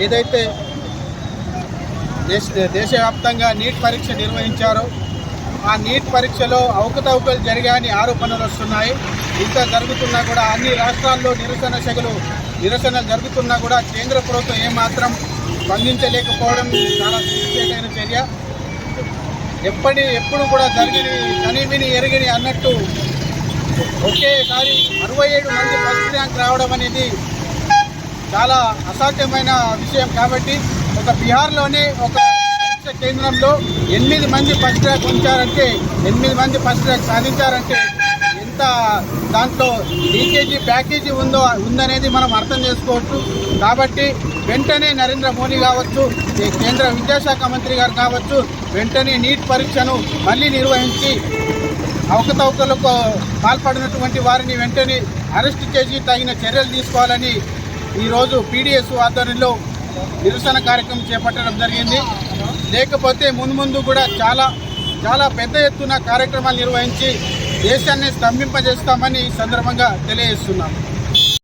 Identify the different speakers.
Speaker 1: ఏదైతే దేశవ్యాప్తంగా నీట్ పరీక్ష నిర్వహించారో ఆ నీట్ పరీక్షలో అవకతవకలు జరిగాయని ఆరోపణలు వస్తున్నాయి. ఇంత జరుగుతున్నా కూడా అన్ని రాష్ట్రాల్లో నిరసనలు జరుగుతున్నా కూడా కేంద్ర ప్రభుత్వం ఏమాత్రం స్పందించలేకపోవడం చాలా సిగ్గుచేటైన చర్య. ఎప్పుడు కూడా జరిగిని కనివిని ఎరిగిని అన్నట్టు ఒకేసారి 67 మంది ఫస్ట్ ర్యాంక్ రావడం అనేది చాలా అసాధ్యమైన విషయం. కాబట్టి ఒక బీహార్లోనే ఒక పరీక్ష కేంద్రంలో 8 మంది ఫస్ట్ ర్యాంక్ ఉంచారంటే 8 మంది ఫస్ట్ ర్యాంక్ సాధించారంటే ఎంత దాంట్లో లీకేజీ ప్యాకేజీ ఉందనేది మనం అర్థం చేసుకోవచ్చు. కాబట్టి వెంటనే నరేంద్ర మోడీ కావచ్చు, కేంద్ర విద్యాశాఖ మంత్రి గారు కావచ్చు, వెంటనే నీట్ పరీక్షను మళ్ళీ నిర్వహించి అవకతవకలకు పాల్పడినటువంటి వారిని వెంటనే అరెస్ట్ చేసి తగిన చర్యలు తీసుకోవాలని ఈరోజు పీడీఎస్ ఆధ్వర్యంలో నిరసన కార్యక్రమం చేపట్టడం జరిగింది. లేకపోతే ముందు కూడా చాలా పెద్ద ఎత్తున కార్యక్రమాలు నిర్వహించి దేశాన్ని స్తంభింపజేస్తామని ఈ సందర్భంగా తెలియజేస్తున్నాను.